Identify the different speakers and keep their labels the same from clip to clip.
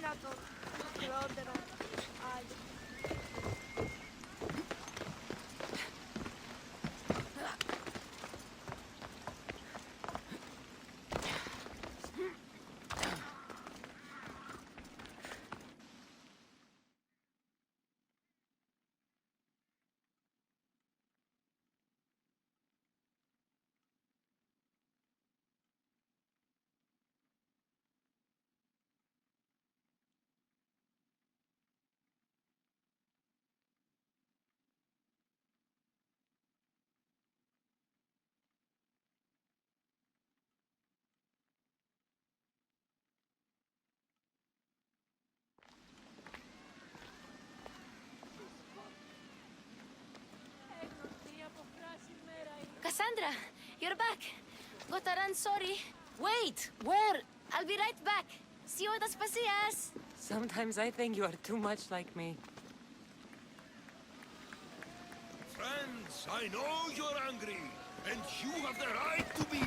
Speaker 1: na to biodro. Aj.
Speaker 2: Cassandra, you're back. Gotta run, sorry. Wait, where? I'll be right back. See you at las pasillas.
Speaker 3: Sometimes I think you are too much like me.
Speaker 4: Friends, I know you're angry, and you have the right to be.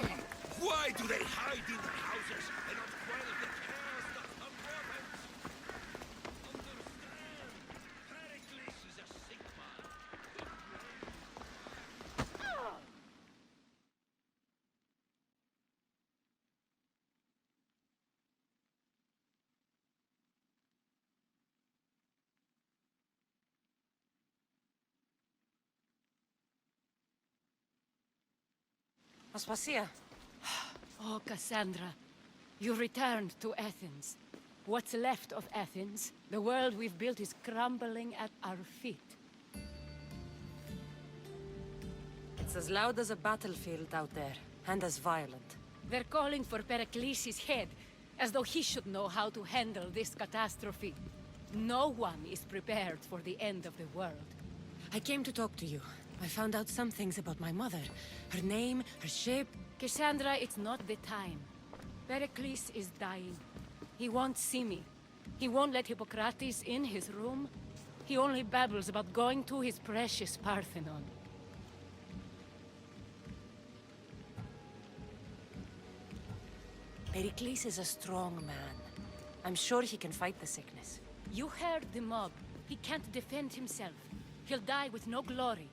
Speaker 4: Why do they hide in the houses and not quell the chaos that unravels? Understand, Pericles is a sick man.
Speaker 3: Aspasia,
Speaker 5: Oh, Cassandra, you returned to Athens. What's left of Athens, the world we've built is crumbling at our feet.
Speaker 3: it's as loud as a battlefield out there, and as violent.
Speaker 5: They're calling for Pericles' head, as though he should know how to handle this catastrophe. No one is prepared for the end of the world.
Speaker 3: I came to talk to you. I found out some things about my mother. Her name, her shape.
Speaker 5: Cassandra, it's not the time. Pericles is dying. He won't see me. He won't let Hippocrates in his room. He only babbles about going to his precious Parthenon.
Speaker 3: Pericles is a strong man. I'm sure he can fight the sickness.
Speaker 5: You heard the mob. He can't defend himself. He'll die with no glory.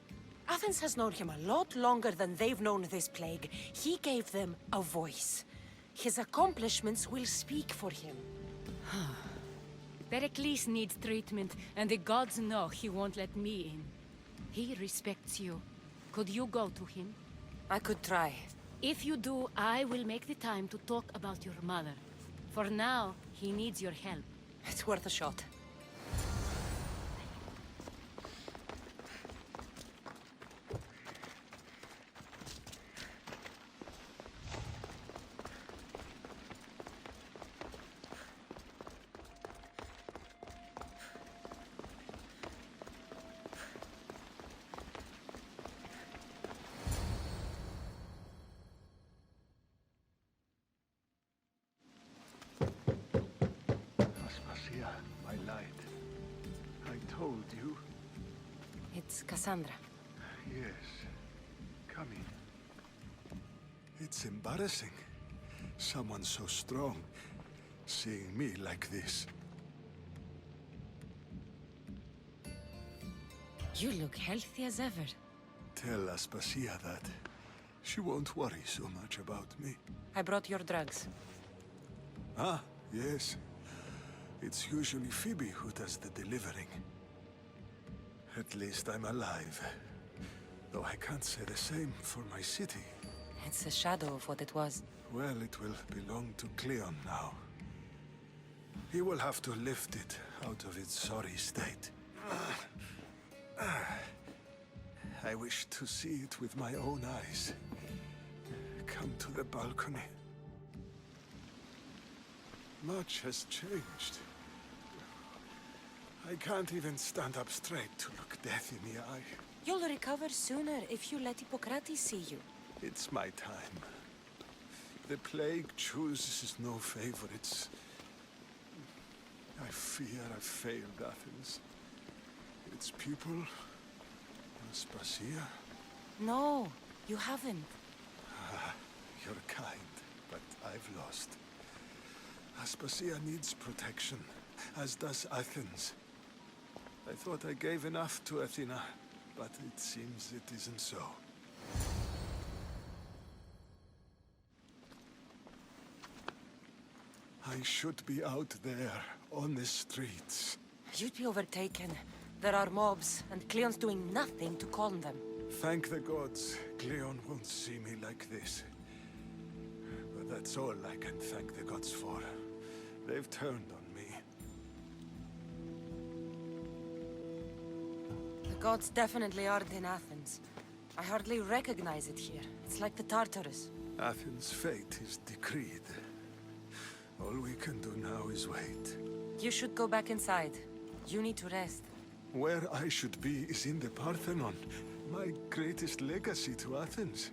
Speaker 3: Athens has known him a lot longer than they've known this plague. He gave them a voice. His accomplishments will speak for him.
Speaker 5: Pericles needs treatment, and the gods know he won't let me in. He respects you. Could you go to him?
Speaker 3: I could try.
Speaker 5: If you do, I will make the time to talk about your mother. For now, he needs your help.
Speaker 3: It's worth a shot.
Speaker 6: Aspasia, my light. I told you.
Speaker 3: It's Cassandra.
Speaker 6: Yes. Come in. It's embarrassing. Someone so strong, seeing me like this.
Speaker 3: You look healthy as ever.
Speaker 6: Tell Aspasia that. She won't worry so much about me.
Speaker 3: I brought your drugs.
Speaker 6: Ah, yes. It's usually Phoebe who does the delivering. At least I'm alive. Though I can't say the same for my city.
Speaker 3: It's a shadow of what it was.
Speaker 6: Well, it will belong to Cleon now. He will have to lift it out of its sorry state. I wish to see it with my own eyes. Come to the balcony. Much has changed. I can't even stand up straight to look death in the eye.
Speaker 3: You'll recover sooner if you let Hippocrates see you.
Speaker 6: It's my time. The plague chooses no favorites. I fear I've failed Athens. Its people, Aspasia.
Speaker 3: No, you haven't.
Speaker 6: You're kind, but I've lost. Aspasia needs protection, as does Athens. I thought I gave enough to Athena, but it seems it isn't so. I should be out there, on the streets.
Speaker 3: You'd be overtaken. There are mobs, and Cleon's doing nothing to calm them.
Speaker 6: Thank the gods, Cleon won't see me like this. But that's all I can thank the gods for. They've turned on me.
Speaker 3: The gods definitely aren't in Athens. I hardly recognize it here. It's like the Tartarus.
Speaker 6: Athens' fate is decreed. All we can do now is wait.
Speaker 3: You should go back inside. You need to rest.
Speaker 6: Where I should be is in the Parthenon, my greatest legacy to Athens.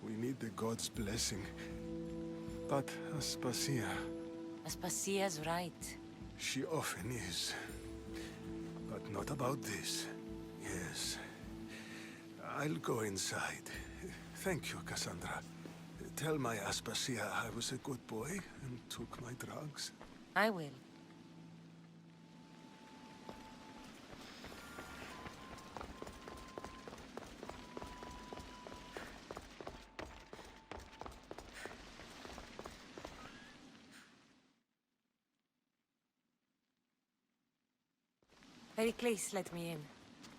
Speaker 6: We need the gods' blessing. But Aspasia,
Speaker 3: Aspasia's right.
Speaker 6: she often is. But not about this. Yes. I'll go inside. Thank you, Cassandra. Tell my Aspasia I was a good boy and took my drugs.
Speaker 3: I will. Pericles let me in.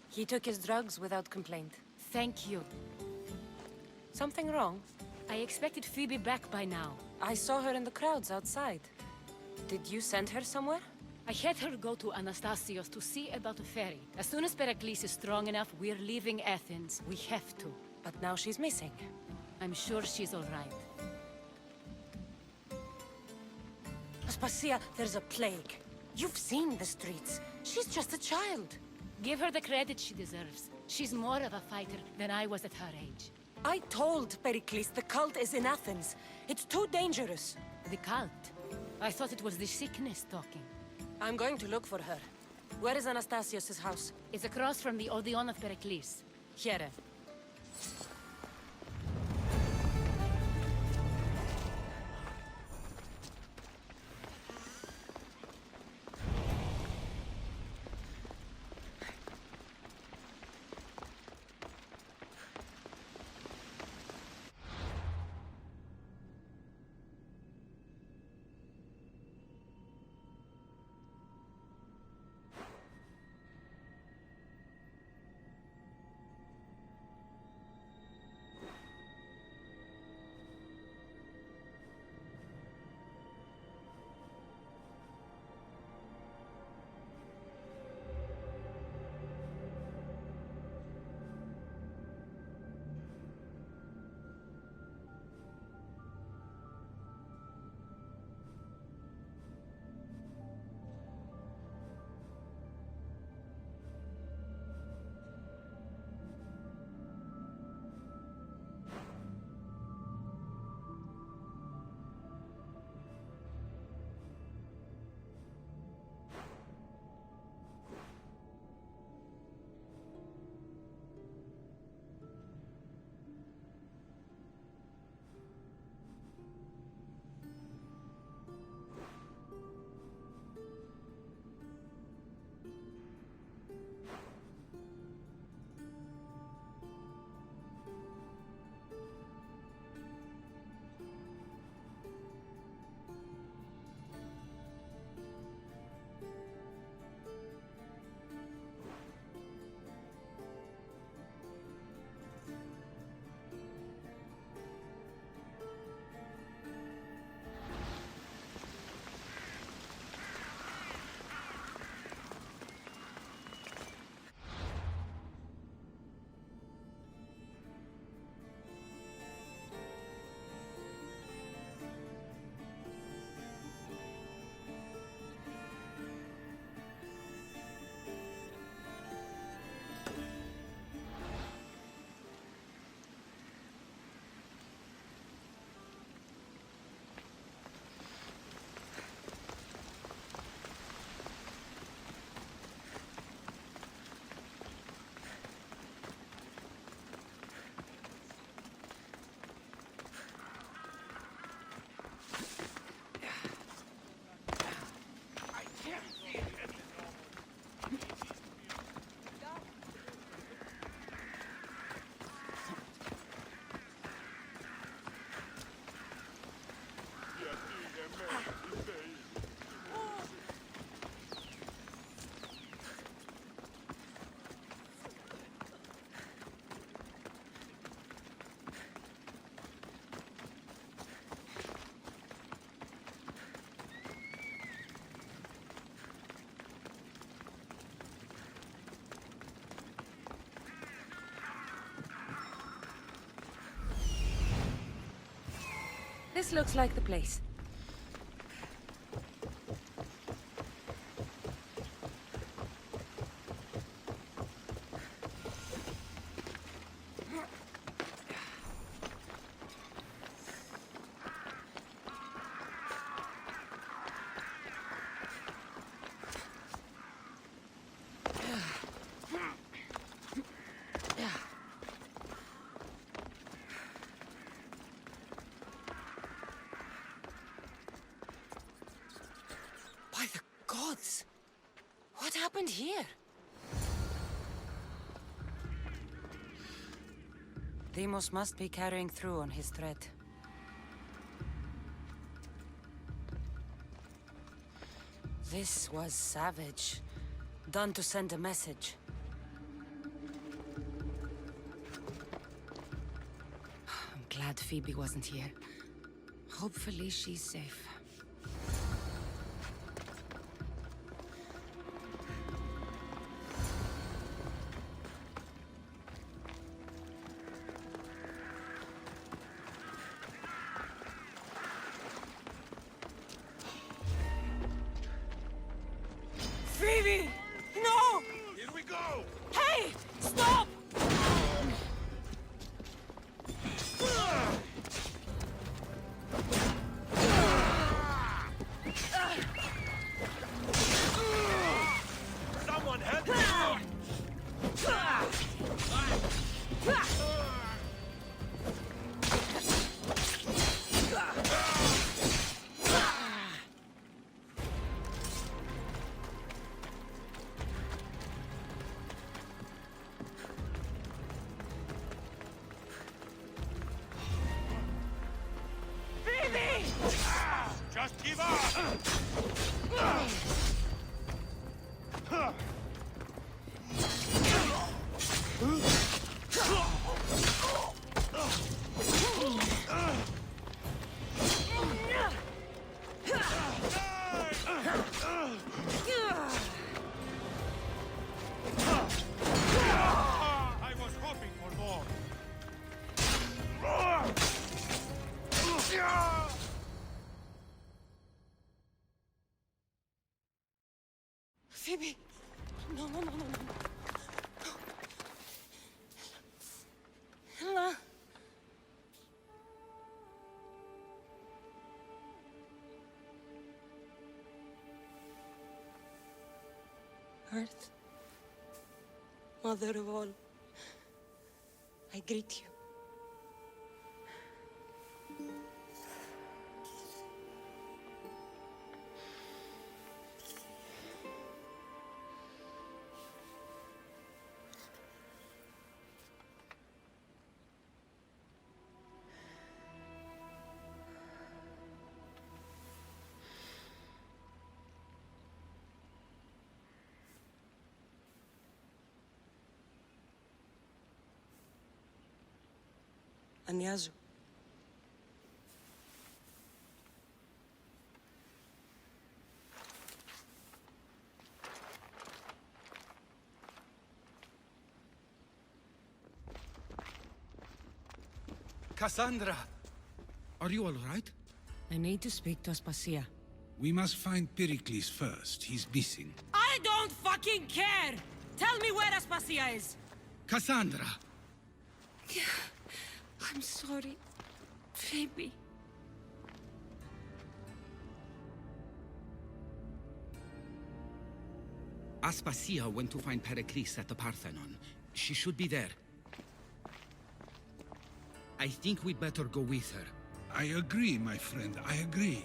Speaker 3: He took his drugs without complaint.
Speaker 5: Thank you.
Speaker 3: Something wrong?
Speaker 5: I expected Phoebe back by now.
Speaker 3: I saw her in the crowds outside. Did you send her somewhere?
Speaker 5: I had her go to Anastasios to see about a ferry. As soon as Pericles is strong enough, we're leaving Athens. We have to.
Speaker 3: But now she's missing.
Speaker 5: I'm sure she's all right.
Speaker 3: Aspasia, there's a plague. You've seen the streets. She's just a child.
Speaker 5: Give her the credit she deserves. She's more of a fighter than I was at her age.
Speaker 3: I told Pericles the cult is in Athens. It's too dangerous.
Speaker 5: The cult? I thought it was the sickness talking.
Speaker 3: I'm going to look for her. Where is Anastasios' house?
Speaker 5: It's across from the Odeon of Pericles.
Speaker 3: Here. This looks like the place. By the gods! What happened here? Deimos must be carrying through on his threat. This was savage. Done to send a message. I'm glad Phoebe wasn't here. Hopefully she's safe. Phoebe! No!
Speaker 4: Here we go!
Speaker 3: Hey! Stop!
Speaker 4: Someone help me! Just give up! I was hoping for more.
Speaker 3: Phoebe! No, no, no, no, no. Ella! Earth, Mother of all, I greet you. Anyazu.
Speaker 7: Cassandra! Are you all right?
Speaker 3: I need to speak to Aspasia.
Speaker 7: We must find Pericles first. He's missing.
Speaker 3: I don't fucking care! Tell me where Aspasia is!
Speaker 7: Cassandra!
Speaker 3: I'm sorry, Phoebe.
Speaker 7: Aspasia went to find Pericles at the Parthenon. She should be there. I think we'd better go with her.
Speaker 8: I agree, my friend, I agree.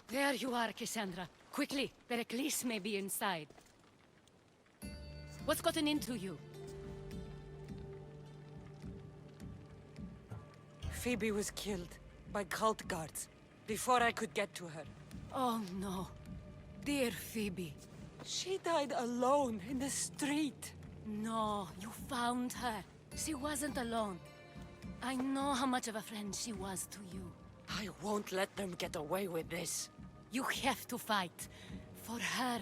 Speaker 5: There you are, Cassandra. Quickly, Pericles may be inside. What's gotten into you?
Speaker 3: Phoebe was killed by cult guards before I could get to her.
Speaker 5: Oh no. Dear Phoebe.
Speaker 3: She died alone in the street.
Speaker 5: No, you found her. She wasn't alone. I know how much of a friend she was to you.
Speaker 3: I won't let them get away with this.
Speaker 5: You have to fight. For her.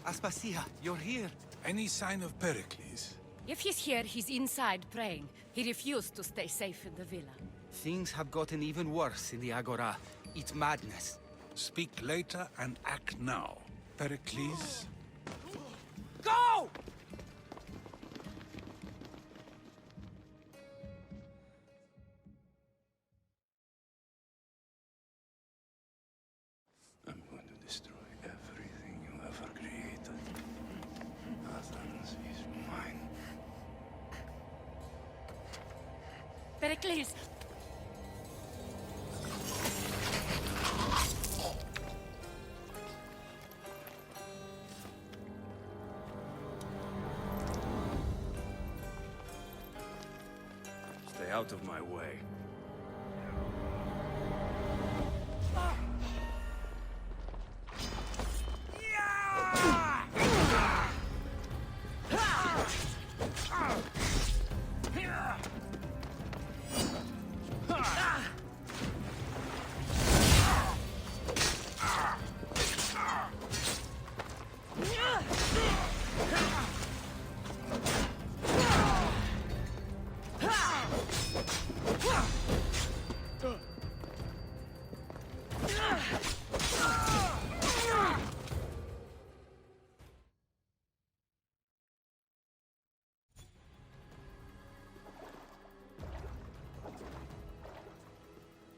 Speaker 9: Aspasia, you're here.
Speaker 8: Any sign of Pericles?
Speaker 5: If he's here, he's inside praying. He refused to stay safe in the villa.
Speaker 9: Things have gotten even worse in the Agora. It's madness.
Speaker 8: Speak later and act now. Pericles?
Speaker 3: Go!
Speaker 6: I'm going to destroy everything you ever created. Athens is mine.
Speaker 5: Pericles!
Speaker 6: Stay out of my way.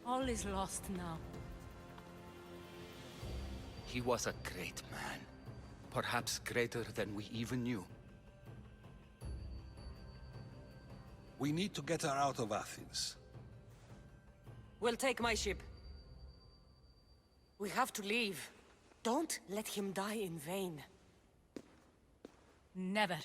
Speaker 5: All is lost now.
Speaker 9: He was a great man. Perhaps greater than we even knew.
Speaker 8: We need to get her out of Athens.
Speaker 3: We'll take my ship. We have to leave. Don't let him die in vain.
Speaker 5: Never.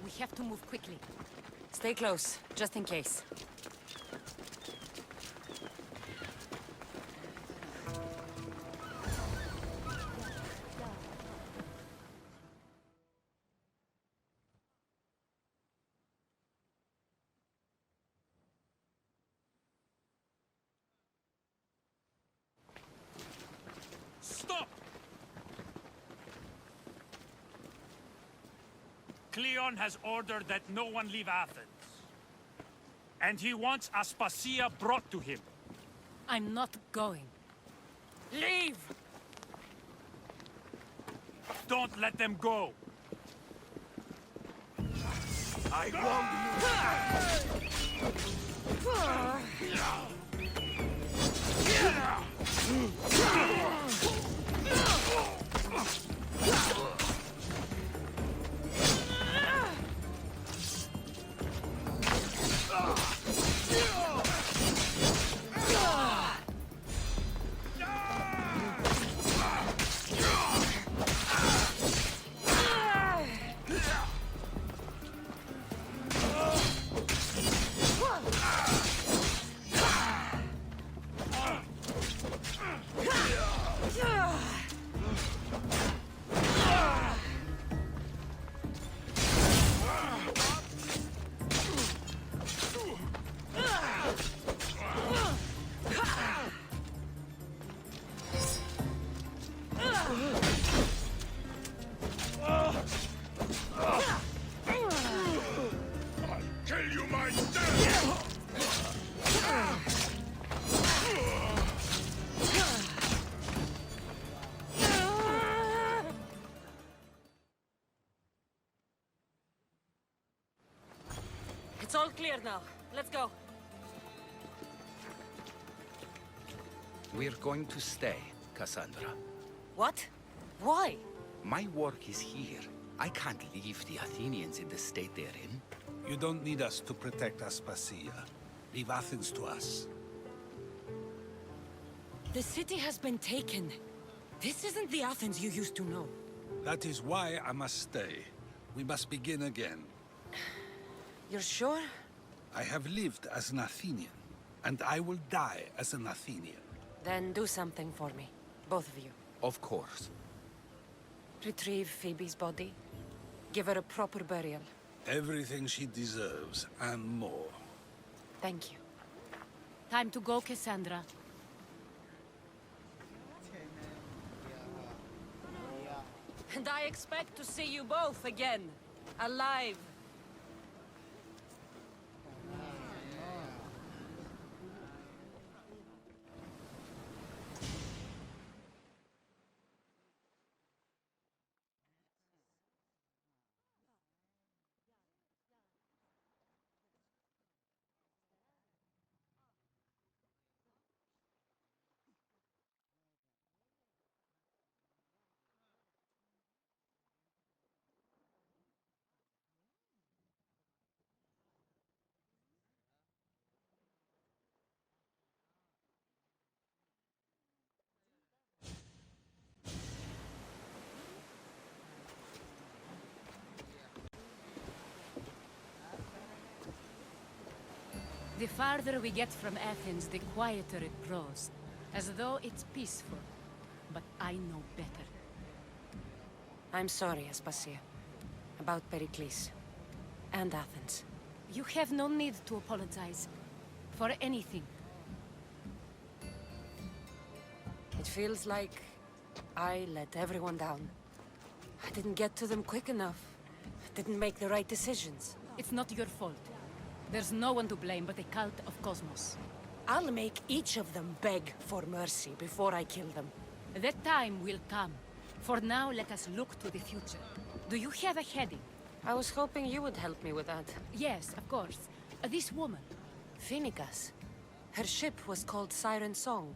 Speaker 5: We have to move quickly.
Speaker 3: Stay close, just in case.
Speaker 10: Stop! Cleon has ordered that no one leave Athens. And he wants Aspasia brought to him.
Speaker 5: I'm not going.
Speaker 3: Leave!
Speaker 10: Don't let them go.
Speaker 4: I warned you! Kill you myself!
Speaker 3: It's all clear now. Let's go.
Speaker 9: We're going to stay, Cassandra.
Speaker 3: What? Why?
Speaker 9: My work is here. I can't leave the Athenians in the state they're in.
Speaker 8: You don't need us to protect Aspasia. Leave Athens to us.
Speaker 3: The city has been taken. This isn't the Athens you used to know.
Speaker 8: That is why I must stay. We must begin again.
Speaker 3: You're sure?
Speaker 8: I have lived as an Athenian, and I will die as an Athenian.
Speaker 3: Then do something for me. Both of you.
Speaker 9: Of course.
Speaker 3: Retrieve Phoebe's body. Give her a proper burial.
Speaker 8: Everything she deserves, and more.
Speaker 3: Thank you.
Speaker 5: Time to go, Cassandra.
Speaker 3: And I expect to see you both again. Alive.
Speaker 5: The farther we get from Athens, the quieter it grows. As though it's peaceful. But I know better.
Speaker 3: I'm sorry, Aspasia. About Pericles. And Athens.
Speaker 5: You have no need to apologize. For anything.
Speaker 3: It feels like I let everyone down. I didn't get to them quick enough. I didn't make the right decisions.
Speaker 5: It's not your fault. There's no one to blame but the cult of Cosmos.
Speaker 3: I'll make each of them beg for mercy before I kill them.
Speaker 5: That time will come. For now, let us look to the future. Do you have a heading?
Speaker 3: I was hoping you would help me with that.
Speaker 5: Yes, of course. This woman.
Speaker 3: Phoenicas. Her ship was called Siren Song.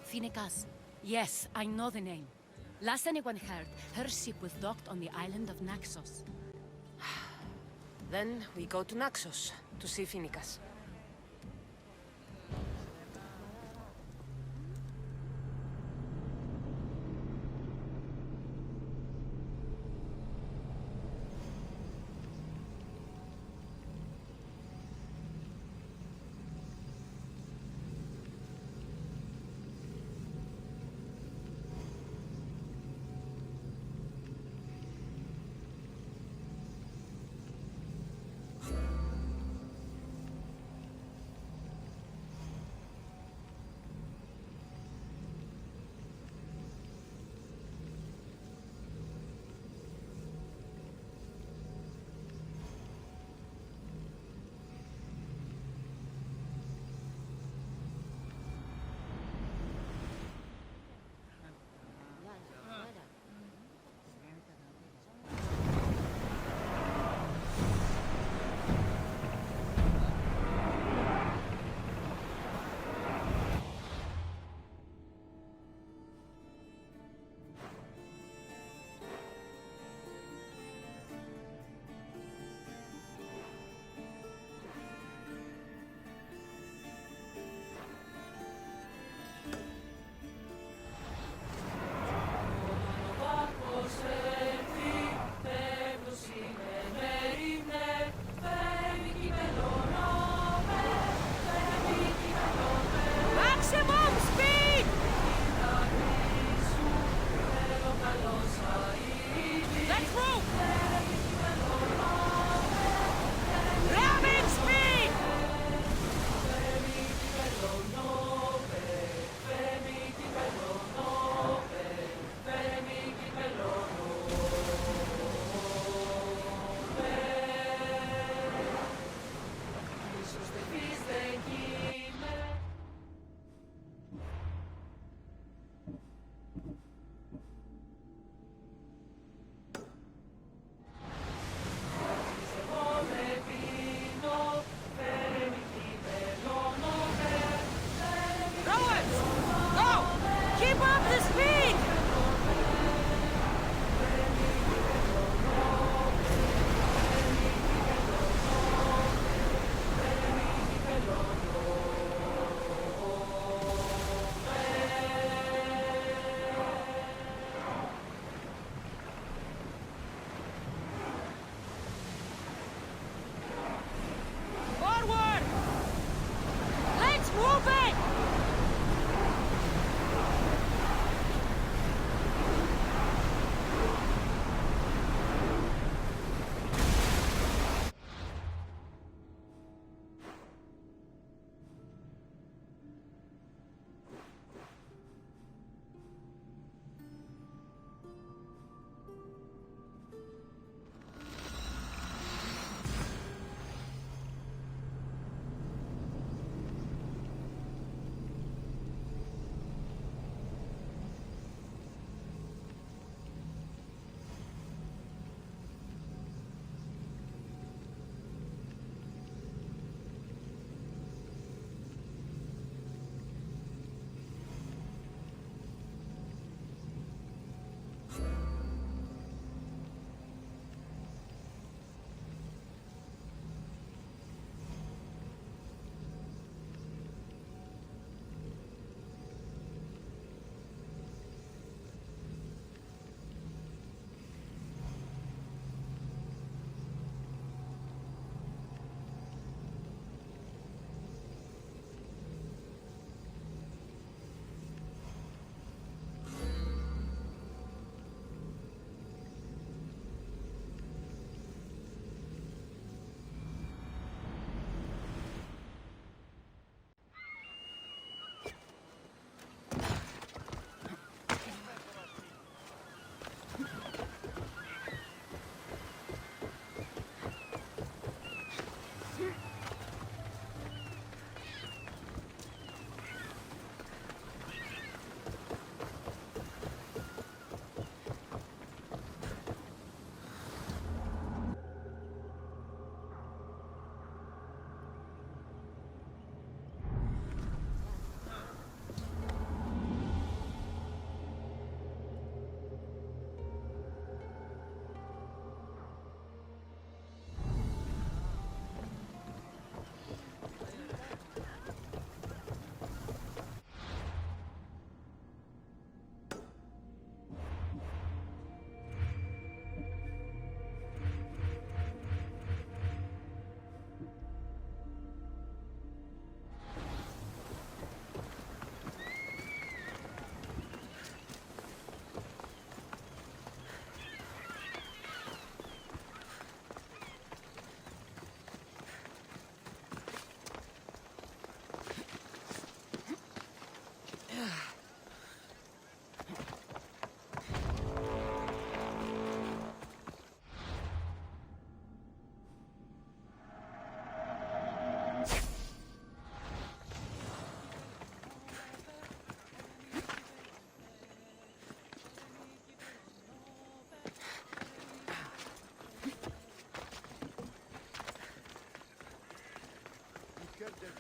Speaker 5: Phoenicas. Yes, I know the name. Last anyone heard, her ship was docked on the island of Naxos.
Speaker 3: Then we go to Naxos to see Phoenicas.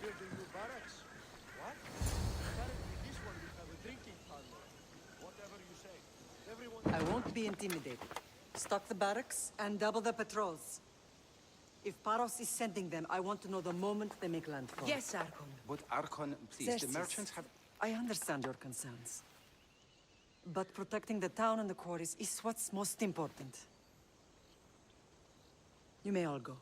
Speaker 11: building new barracks. What? Apparently this one will have a drinking parlor. Whatever you say. Everyone...
Speaker 12: I won't be intimidated. Stock the barracks and double the patrols. If Paros is sending them, I want to know the moment they make landfall.
Speaker 3: Yes, Archon.
Speaker 7: But Archon, please,
Speaker 12: Xerxes,
Speaker 7: the merchants have...
Speaker 12: I understand your concerns. But protecting the town and the quarries is what's most important. You may all go.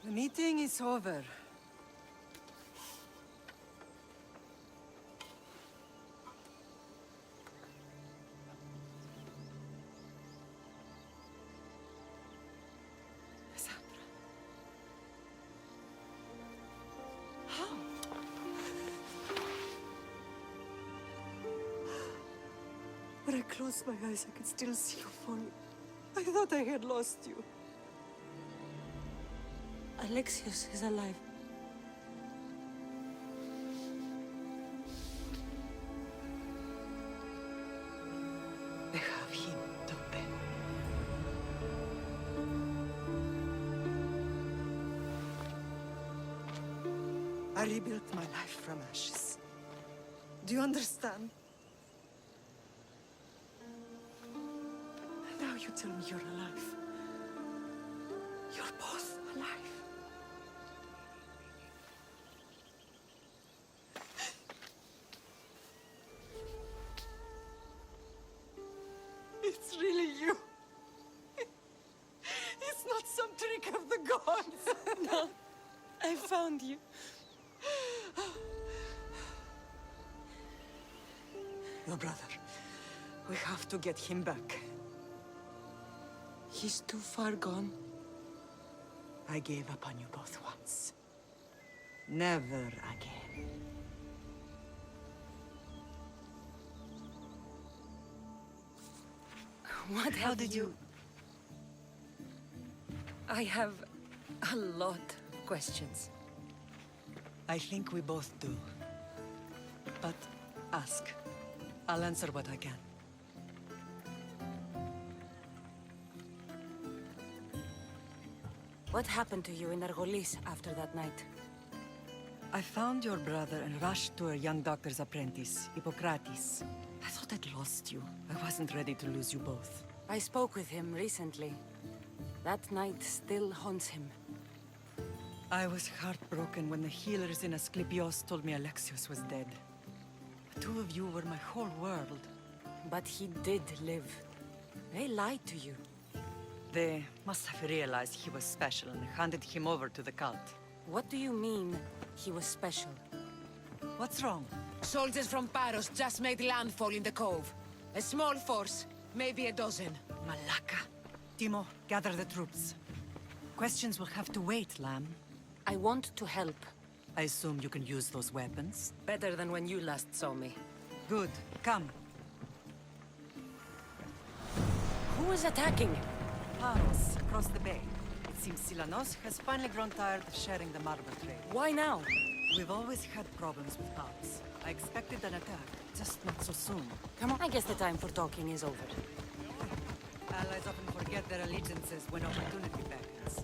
Speaker 12: The meeting is over. Cassandra. How? When I closed my eyes, I could still see you falling. I thought I had lost you. Alexios is alive. They have him, don't they? I rebuilt my life from ashes. Do you understand? Now you tell me you're alive. You're both alive. It's really you. It's not some trick of the gods. No, I found you. Your brother. We have to get him back. He's too far gone. I gave up on you both once. Never again.
Speaker 3: What
Speaker 12: How did you...
Speaker 3: I have a lot of questions.
Speaker 12: I think we both do. But ask. I'll answer what I can.
Speaker 3: What happened to you in Argolis after that night?
Speaker 12: I found your brother and rushed to a young doctor's apprentice, Hippocrates. I thought I'd lost you. I wasn't ready to lose you both.
Speaker 3: I spoke with him recently. That night still haunts him.
Speaker 12: I was heartbroken when the healers in Asclepios told me Alexios was dead. The two of you were my whole world.
Speaker 3: But he did live. They lied to you.
Speaker 12: They must have realized he was special and handed him over to the cult.
Speaker 3: What do you mean, he was special?
Speaker 12: What's wrong?
Speaker 13: Soldiers from Paros just made landfall in the cove. A small force, maybe a dozen.
Speaker 12: Malaka. Timo, gather the troops. Questions will have to wait, Lamb.
Speaker 3: I want to help.
Speaker 12: I assume you can use those weapons?
Speaker 3: Better than when you last saw me.
Speaker 12: Good. Come.
Speaker 3: Who is attacking?
Speaker 12: Paros, across the bay. It seems Silanos has finally grown tired of sharing the marble trade.
Speaker 3: Why now?
Speaker 12: We've always had problems with Paros. I expected an attack, just not so soon.
Speaker 3: Come on. I guess the time for talking is over.
Speaker 12: Allies often forget their allegiances when opportunity beckons.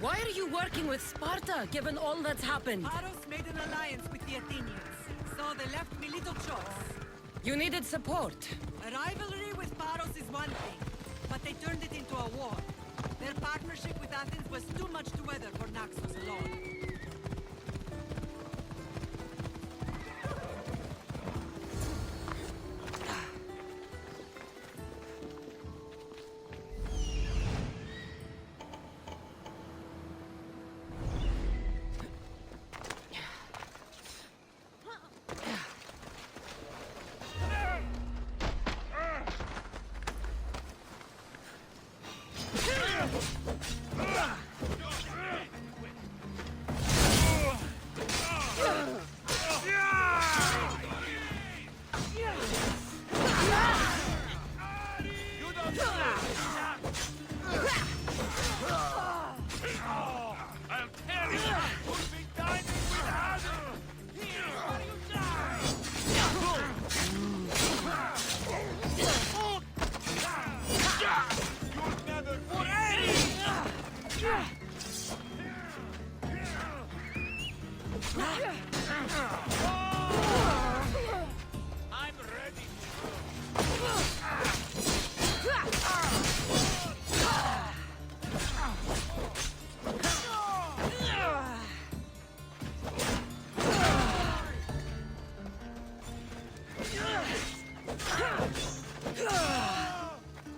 Speaker 3: Why are you working with Sparta, given all that's happened?
Speaker 12: Paros made an alliance with the Athenians, so they left me little choice.
Speaker 3: You needed support.
Speaker 12: A rivalry with Paros is one thing, but they turned it into a war. Their partnership with Athens was too much to weather for Naxos alone.
Speaker 10: I'll tell you who's been dining with others! Here's where you die! You'll never for I'm ready.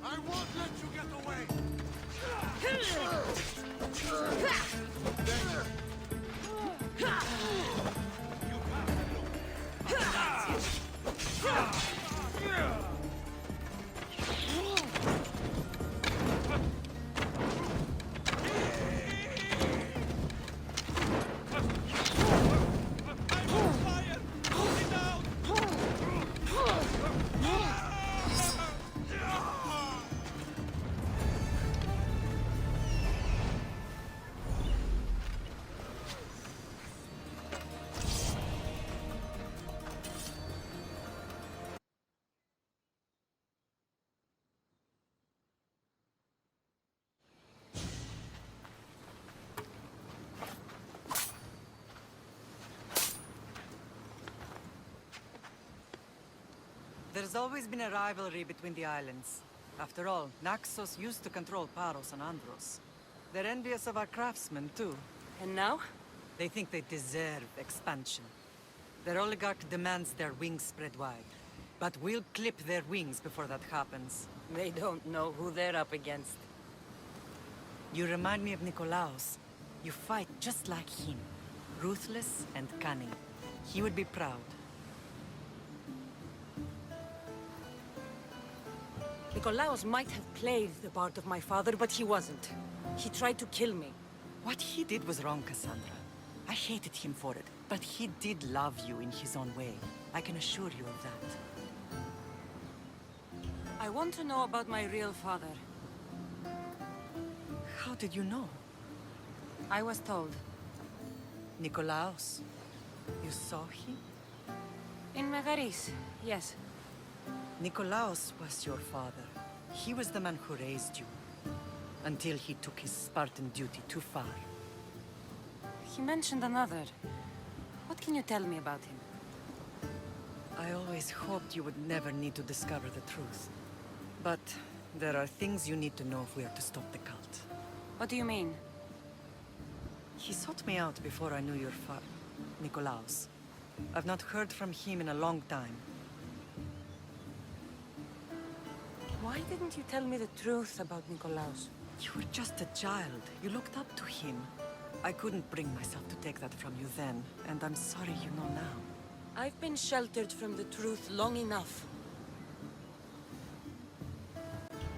Speaker 11: I won't let you get away!
Speaker 12: There's always been a rivalry between the islands. After all, Naxos used to control Paros and Andros. They're envious of our craftsmen, too.
Speaker 3: And now?
Speaker 12: They think they deserve expansion. Their oligarch demands their wings spread wide. But we'll clip their wings before that happens.
Speaker 3: They don't know who they're up against.
Speaker 12: You remind me of Nikolaos. You fight just like him. Ruthless and cunning. He would be proud.
Speaker 3: Nikolaos might have played the part of my father, but he wasn't. He tried to kill me.
Speaker 12: What he did was wrong, Cassandra. I hated him for it, but he did love you in his own way. I can assure you of that.
Speaker 3: I want to know about my real father.
Speaker 12: How did you know?
Speaker 3: I was told.
Speaker 12: Nikolaos. You saw him?
Speaker 3: In Megaris, yes.
Speaker 12: Nikolaos was your father. He was the man who raised you. Until he took his Spartan duty too far.
Speaker 3: He mentioned another. What can you tell me about him?
Speaker 12: I always hoped you would never need to discover the truth. But there are things you need to know if we are to stop the cult.
Speaker 3: What do you mean?
Speaker 12: He sought me out before I knew your father, Nikolaos. I've not heard from him in a long time.
Speaker 3: Why didn't you tell me the truth about Nikolaos?
Speaker 12: You were just a child. You looked up to him. I couldn't bring myself to take that from you then, and I'm sorry you know now.
Speaker 3: I've been sheltered from the truth long enough.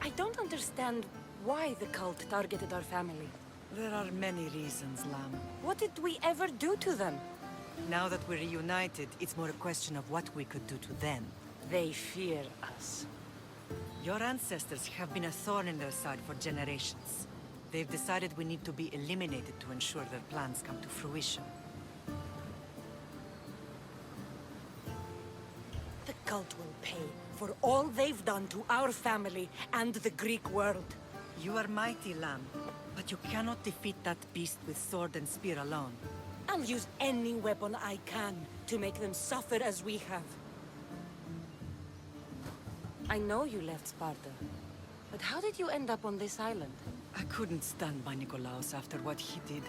Speaker 3: I don't understand why the cult targeted our family.
Speaker 12: There are many reasons, Lam.
Speaker 3: What did we ever do to them?
Speaker 12: Now that we're reunited, it's more a question of what we could do to them.
Speaker 3: They fear us.
Speaker 12: Your ancestors have been a thorn in their side for generations. They've decided we need to be eliminated to ensure their plans come to fruition.
Speaker 3: The cult will pay for all they've done to our family and the Greek world.
Speaker 12: You are mighty, Lam, but you cannot defeat that beast with sword and spear alone.
Speaker 3: I'll use any weapon I can to make them suffer as we have. I know you left Sparta, but how did you end up on this island?
Speaker 12: I couldn't stand by Nikolaos after what he did.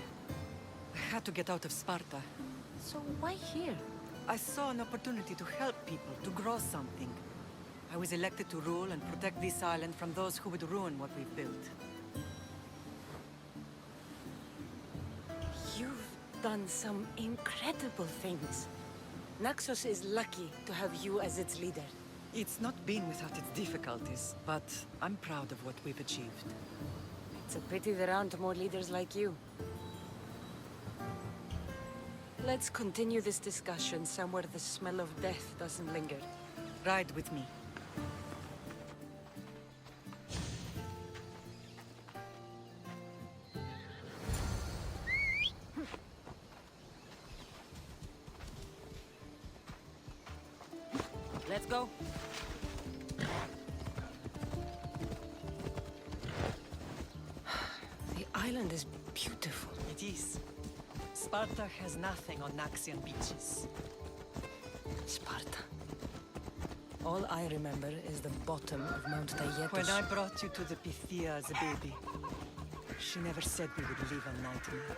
Speaker 12: I had to get out of Sparta.
Speaker 3: So why here?
Speaker 12: I saw an opportunity to help people, to grow something. I was elected to rule and protect this island from those who would ruin what we've built.
Speaker 3: You've done some incredible things. Naxos is lucky to have you as its leader.
Speaker 12: It's not been without its difficulties, but I'm proud of what we've achieved.
Speaker 3: It's a pity there aren't more leaders like you. Let's continue this discussion somewhere the smell of death doesn't linger.
Speaker 12: Ride with me. go.
Speaker 3: The island is beautiful.
Speaker 12: It is. Sparta has nothing on Naxian beaches.
Speaker 3: Sparta. All I remember is the bottom of Mount Taygetus.
Speaker 12: When I brought you to the Pythia as a baby, she never said we would live a nightmare.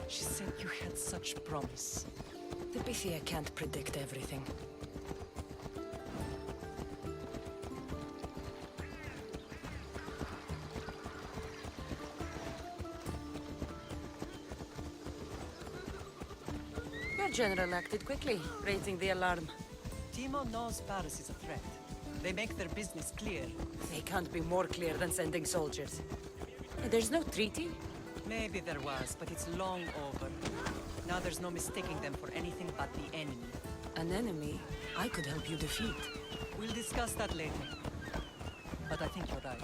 Speaker 12: She said you had such promise.
Speaker 3: The Pythia can't predict everything. Your general acted quickly, raising the alarm.
Speaker 12: Timo knows Paris is a threat. They make their business clear.
Speaker 3: They can't be more clear than sending soldiers. There's no treaty?
Speaker 12: Maybe there was, but it's long over. Now there's no mistaking them for anything but the enemy.
Speaker 3: An enemy I could help you defeat.
Speaker 12: We'll discuss that later. But I think you're right.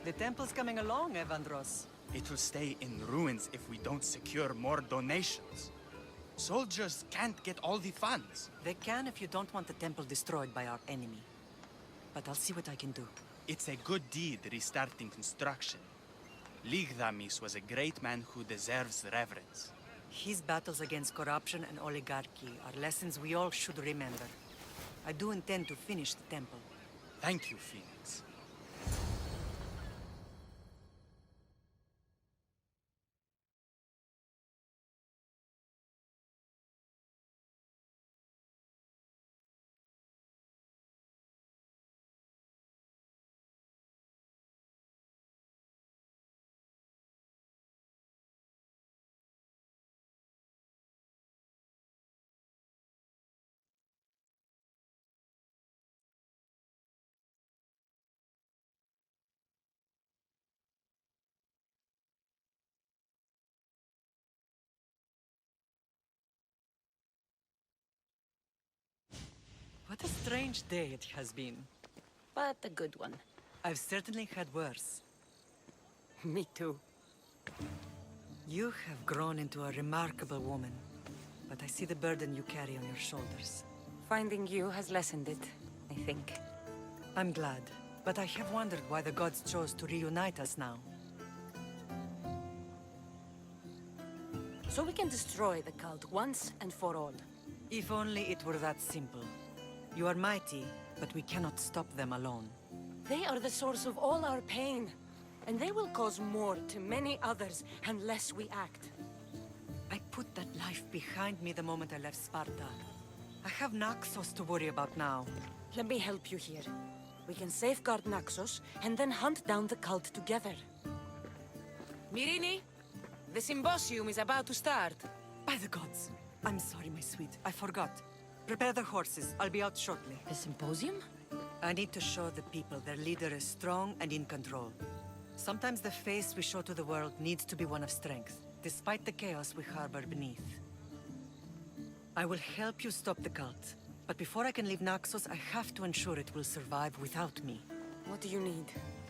Speaker 12: The temple's coming along, Evandros.
Speaker 14: It will stay in ruins if we don't secure more donations. Soldiers can't get all the funds.
Speaker 12: They can if you don't want the temple destroyed by our enemy. But I'll see what I can do.
Speaker 14: It's a good deed restarting construction. Ligdamis was a great man who deserves reverence.
Speaker 12: His battles against corruption and oligarchy are lessons we all should remember. I do intend to finish the temple.
Speaker 14: Thank you, Phoenix.
Speaker 12: What a strange day it has been.
Speaker 3: But a good one.
Speaker 12: I've certainly had worse.
Speaker 3: Me too.
Speaker 12: You have grown into a remarkable woman. But I see the burden you carry on your shoulders.
Speaker 3: Finding you has lessened it, I think.
Speaker 12: I'm glad. But I have wondered why the gods chose to reunite us now.
Speaker 3: So we can destroy the cult once and for all.
Speaker 12: If only it were that simple. You are mighty, but we cannot stop them alone.
Speaker 3: They are the source of all our pain. And they will cause more to many others unless we act.
Speaker 12: I put that life behind me the moment I left Sparta. I have Naxos to worry about now.
Speaker 3: Let me help you here. We can safeguard Naxos and then hunt down the cult together.
Speaker 13: Myrrine, the symposium is about to start.
Speaker 12: By the gods! I'm sorry, my sweet. I forgot. Prepare the horses. I'll be out shortly.
Speaker 3: The symposium?
Speaker 12: I need to show the people their leader is strong and in control. Sometimes the face we show to the world needs to be one of strength, despite the chaos we harbor beneath. I will help you stop the cult. But before I can leave Naxos, I have to ensure it will survive without me.
Speaker 3: What do you need?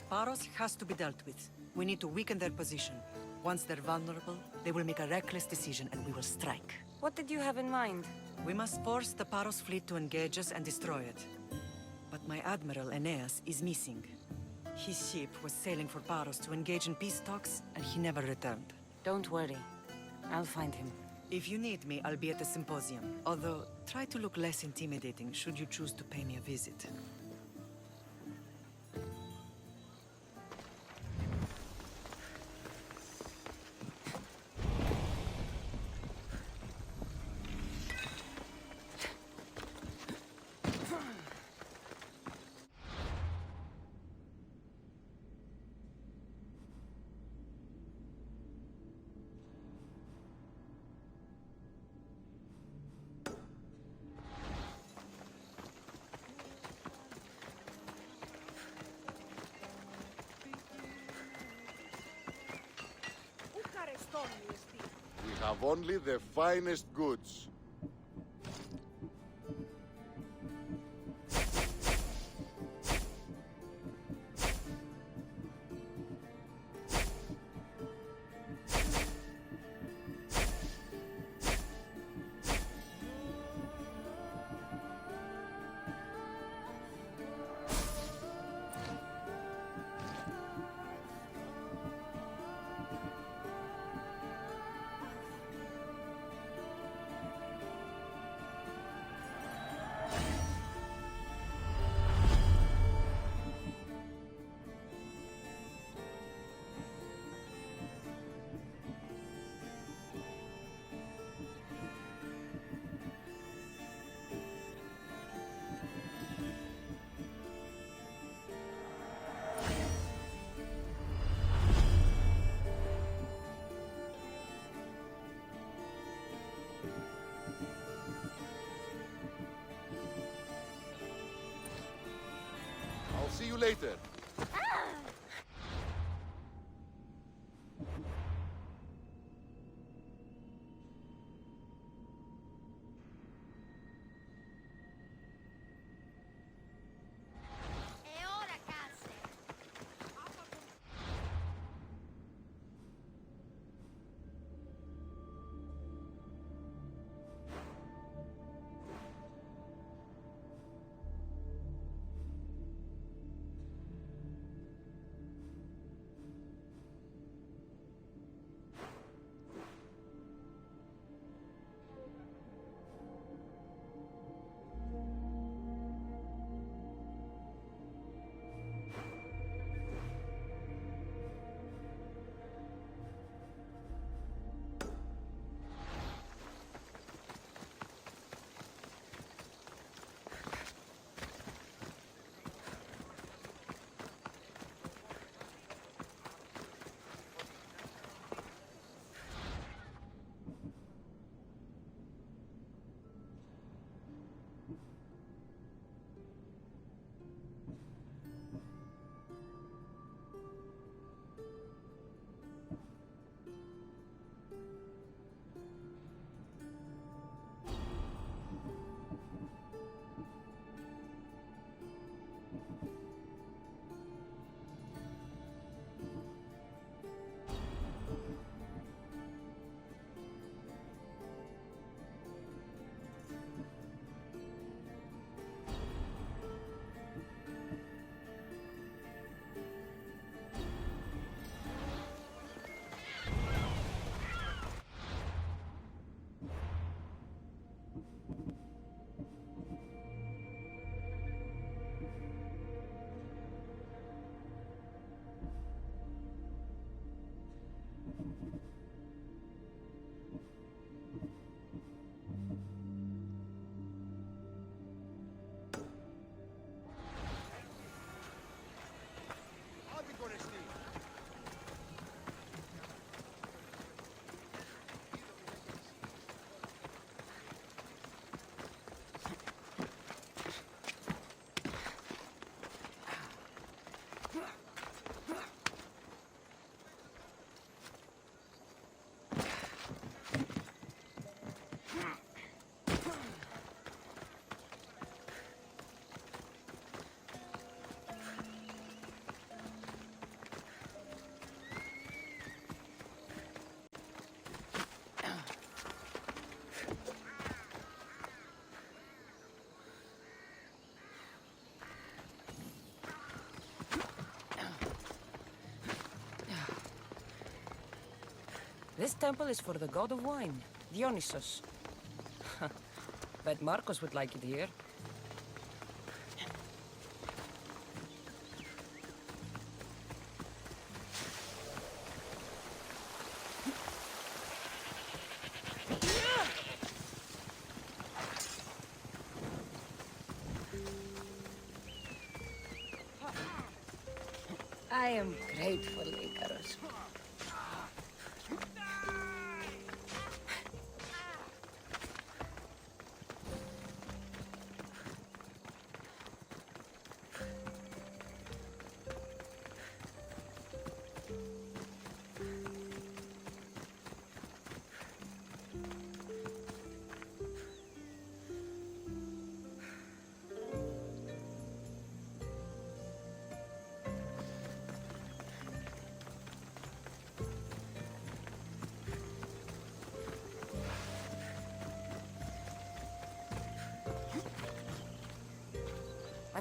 Speaker 12: Paros has to be dealt with. We need to weaken their position. Once they're vulnerable, they will make a reckless decision and we will strike.
Speaker 3: What did you have in mind?
Speaker 12: We must force the Paros fleet to engage us and destroy it. But my admiral, Aeneas, is missing. His ship was sailing for Paros to engage in peace talks, and he never returned.
Speaker 3: Don't worry. I'll find him.
Speaker 12: If you need me, I'll be at the symposium. Although, try to look less intimidating should you choose to pay me a visit.
Speaker 15: We have only the finest goods. I'll see you later.
Speaker 1: E ora, cazzo!
Speaker 3: This temple is for the god of wine, Dionysus. Bet Marcos would like it here. I am grateful, Icarus.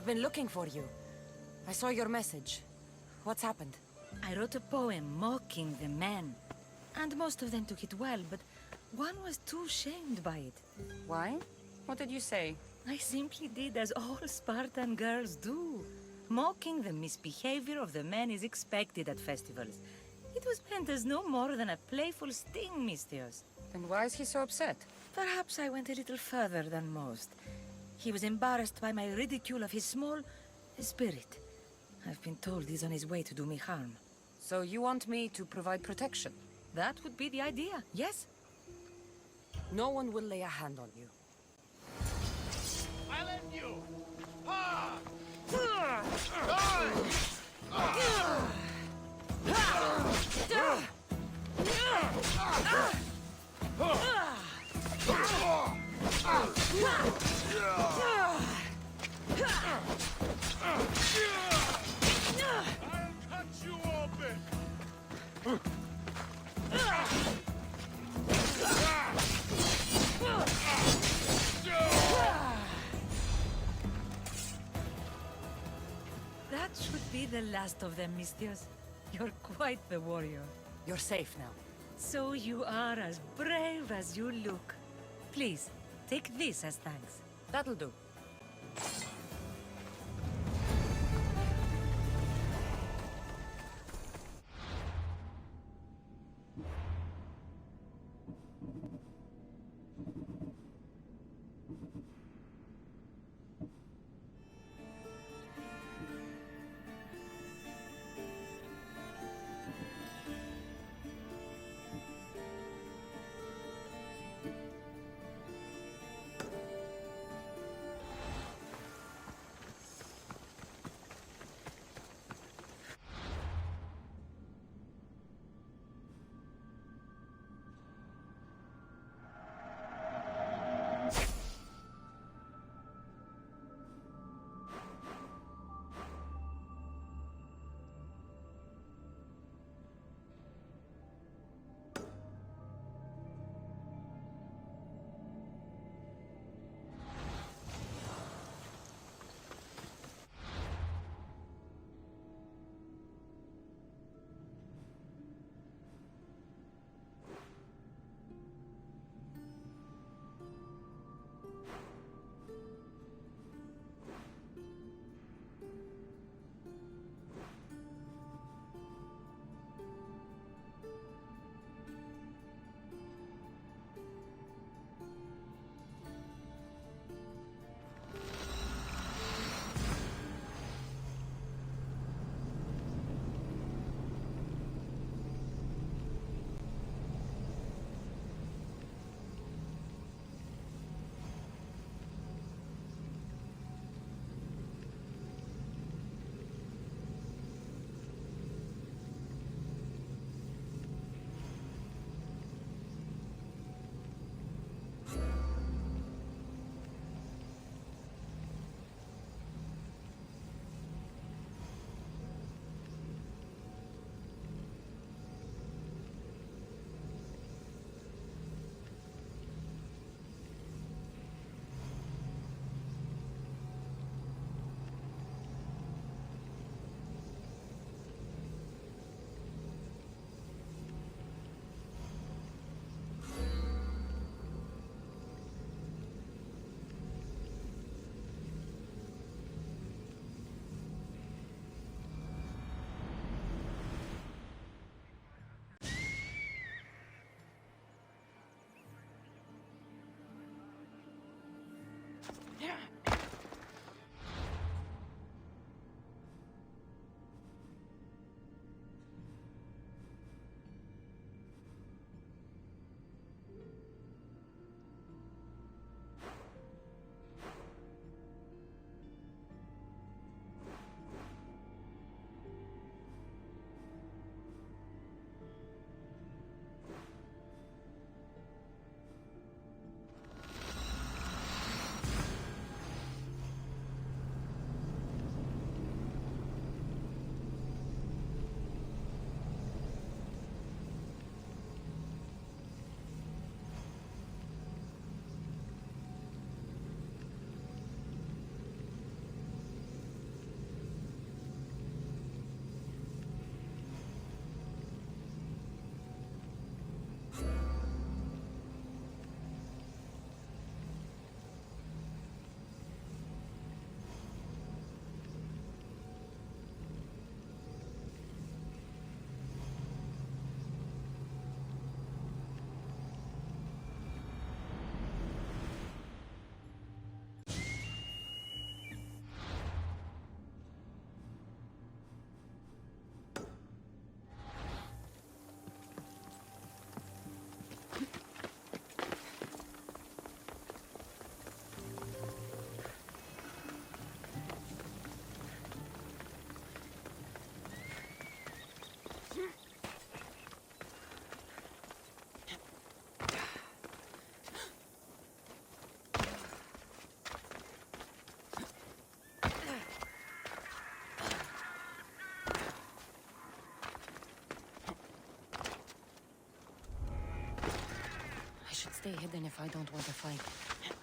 Speaker 3: I've been looking for you. I saw your message. What's happened?
Speaker 16: I wrote a poem mocking the men. And most of them took it well, but one was too shamed by it.
Speaker 3: Why? What did you say?
Speaker 16: I simply did as all Spartan girls do. Mocking the misbehavior of the men is expected at festivals. It was meant as no more than a playful sting, Misthios.
Speaker 3: Then why is he so upset?
Speaker 16: Perhaps I went a little further than most. He was embarrassed by my ridicule of his small spirit. I've been told he's on his way to do me harm.
Speaker 3: So you want me to provide protection?
Speaker 16: That would be the idea, yes?
Speaker 3: No one will lay a hand on you.
Speaker 11: I'll end you! Ha! I'll cut you open!
Speaker 16: That should be the last of them, Misthios. You're quite the warrior.
Speaker 3: You're safe now.
Speaker 16: So you are as brave as you look. Please, take this as thanks.
Speaker 3: That'll do.
Speaker 5: should stay hidden if I don't want to fight.